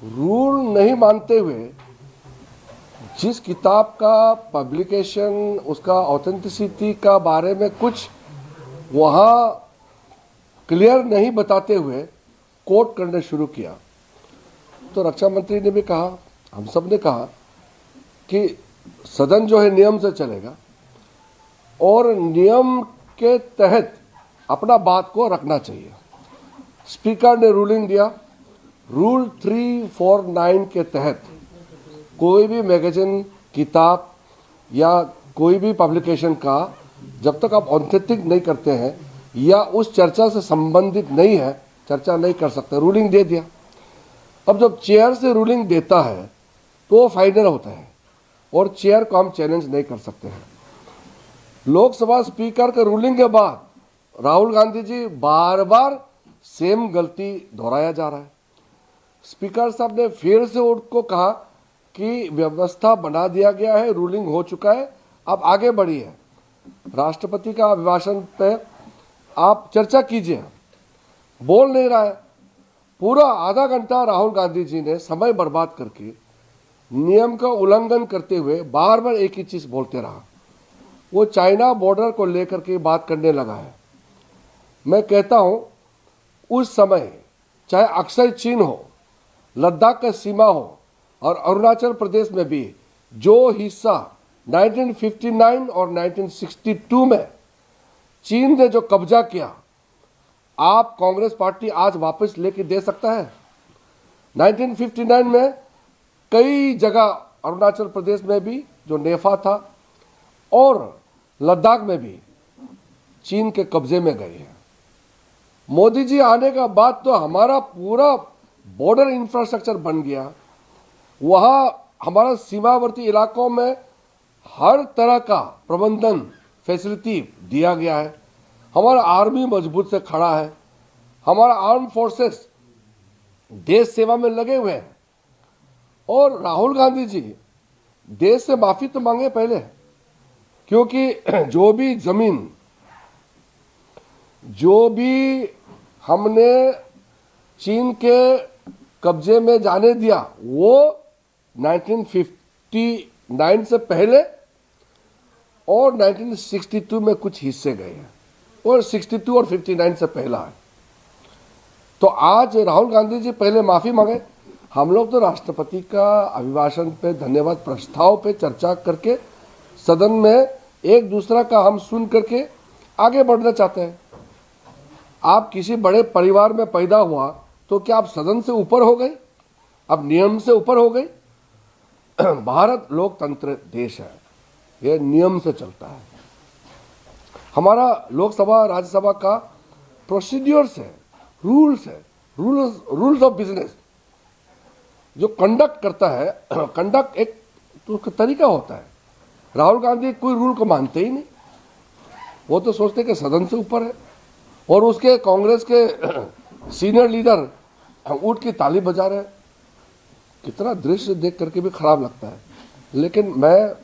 Rule नहीं मानते हुए जिस किताब का पब्लिकेशन, उसका ऑथेंटिसिटी का बारे में कुछ वहाँ क्लियर नहीं बताते हुए कोट करने शुरू किया, तो रक्षा मंत्री ने भी कहा, हम सब ने कहा कि सदन जो है नियम से चलेगा और नियम के तहत अपना बात को रखना चाहिए। स्पीकर ने रूलिंग दिया, रूल 349 के तहत कोई भी मैगजीन, किताब या कोई भी पब्लिकेशन का जब तक आप ऑथेंटिक नहीं करते हैं या उस चर्चा से संबंधित नहीं है, चर्चा नहीं कर सकते। रूलिंग दे दिया। अब जब चेयर से रूलिंग देता है तो वो फाइनल होता है और चेयर को हम चैलेंज नहीं कर सकते हैं। लोकसभा स्पीकर के रूलिंग के बाद राहुल गांधी जी बार बार सेम गलती दोहराया जा रहा है। स्पीकर साहब ने फिर से उनको कहा कि व्यवस्था बना दिया गया है, रूलिंग हो चुका है, अब आगे बढ़िए। राष्ट्रपति का अभिभाषण पे आप चर्चा कीजिए, बोल नहीं रहा है। पूरा आधा घंटा राहुल गांधी जी ने समय बर्बाद करके नियम का उल्लंघन करते हुए बार बार एक ही चीज बोलते रहा। वो चाइना बॉर्डर को लेकर के बात करने लगा है। मैं कहता हूं उस समय चाहे अक्सर चीन हो, लद्दाख का सीमा हो और अरुणाचल प्रदेश में भी जो हिस्सा 1959 और 1962 में चीन ने जो कब्जा किया, आप कांग्रेस पार्टी आज वापस लेके दे सकता है। 1959 में कई जगह अरुणाचल प्रदेश में भी जो नेफा था और लद्दाख में भी चीन के कब्जे में गए हैं। मोदी जी आने का बाद तो हमारा पूरा बॉर्डर इंफ्रास्ट्रक्चर बन गया। वहाँ हमारा सीमावर्ती इलाकों में हर तरह का प्रबंधन फैसिलिटी दिया गया है। हमारा आर्मी मजबूत से खड़ा है। हमारा आर्म फोर्सेस देश सेवा में लगे हुए हैं। और राहुल गांधी जी देश से माफी तो मांगे पहले, क्योंकि जो भी जमीन, जो भी हमने चीन के कब्जे में जाने दिया, वो 1959 से पहले और 1962 में कुछ हिस्से गए हैं और 62 और 59 से पहला है। तो आज राहुल गांधी जी पहले माफी मांगे। हम लोग तो राष्ट्रपति का अभिभाषण पे, धन्यवाद प्रस्ताव पे चर्चा करके सदन में एक दूसरा का हम सुन करके आगे बढ़ना चाहते हैं। आप किसी बड़े परिवार में पैदा हुआ तो क्या आप सदन से ऊपर हो गए? अब नियम से ऊपर हो गए? भारत लोकतंत्र देश है, यह नियम से चलता है। हमारा लोकसभा राज्यसभा का प्रोसीड्यूर्स है, रूल्स है, रूल्स ऑफ बिजनेस जो कंडक्ट करता है। कंडक्ट एक तो तरीका होता है। राहुल गांधी कोई रूल को मानते ही नहीं। वो तो सोचते कि सदन से ऊपर है और उसके कांग्रेस के सीनियर लीडर उठ की ताली बजा रहे हैं। कितना दृश्य देख करके भी खराब लगता है। लेकिन मैं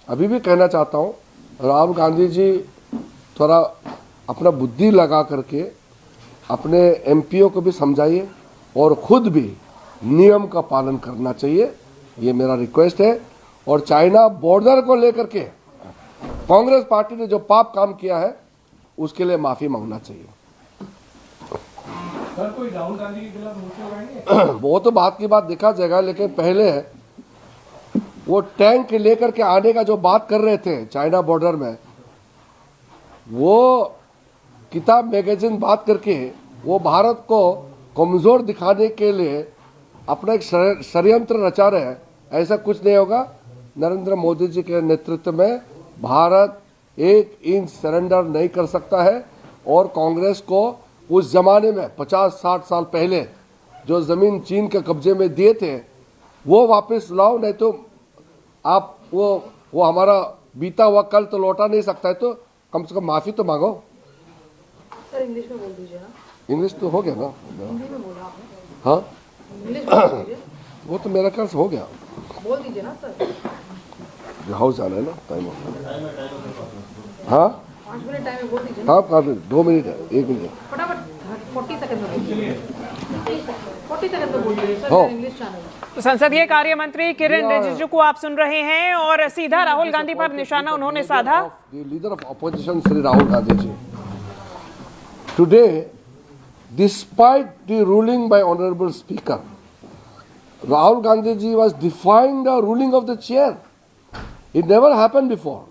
अभी भी कहना चाहता हूँ, राहुल गांधी जी थोड़ा अपना बुद्धि लगा करके अपने एमपीओ को भी समझाइए और खुद भी नियम का पालन करना चाहिए, ये मेरा रिक्वेस्ट है। और चाइना बॉर्डर को लेकर के कांग्रेस पार्टी ने जो पाप काम किया है उसके लिए माफी मांगना चाहिए। सर, कोई राहुल गांधी के खिलाफ मोर्चे लगाएंगे? वो तो बात की बात देखा जाएगा, लेकिन पहले वो टैंक लेकर के आने का जो बात कर रहे थे चाइना बॉर्डर में, वो किताब मैगजीन बात करके वो भारत को कमजोर दिखाने के लिए अपना एक षड्यंत्र रचा रहे हैं। ऐसा कुछ नहीं होगा। नरेंद्र मोदी जी के नेतृत्व में भारत 1 इंच सरेंडर नहीं कर सकता है। और कांग्रेस को उस जमाने में 50-60 साल पहले जो जमीन चीन के कब्जे में दिए थे वो वापस लाओ, नहीं तो आप वो हमारा बीता हुआ कल तो लौटा नहीं सकता है, तो कम से कम माफी तो मांगो। सर इंग्लिश में बोल दीजिए ना। इंग्लिश तो हो गया ना? हिंदी में बोला आपने। हाँ, इंग्लिश में बोल दीजिए। वो तो मेरा ख्याल से हो गया। बोल दीजिए ना सर। हाउस जाना है ना, टाइम हो गया। हाँ 5 मिनट टाइम है, बोल दीजिए ना। हाँ, 2 मिनट है, 1 मिनट है। फटाफट 40 सेकंड में बोलिए। 40 सेकंड में बोल दीजिए सर, हो। English channel. तो संसदीय कार्य मंत्री किरण रिजिजू को आप सुन रहे हैं और सीधा राहुल गांधी पर निशाना उन्होंने साधा। The leader of opposition, Sri Rahul Gandhi ji. Today, despite the ruling by Honorable Speaker, Rahul Gandhi ji was defying the ruling of the chair. It never happened before.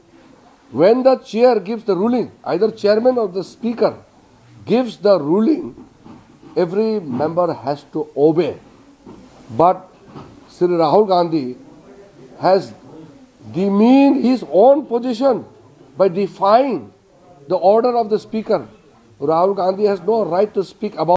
When the chair gives the ruling, either chairman or the speaker gives the ruling, every member has to obey. But Sri Rahul Gandhi has demeaned his own position by defying the order of the speaker. Rahul Gandhi has no right to speak about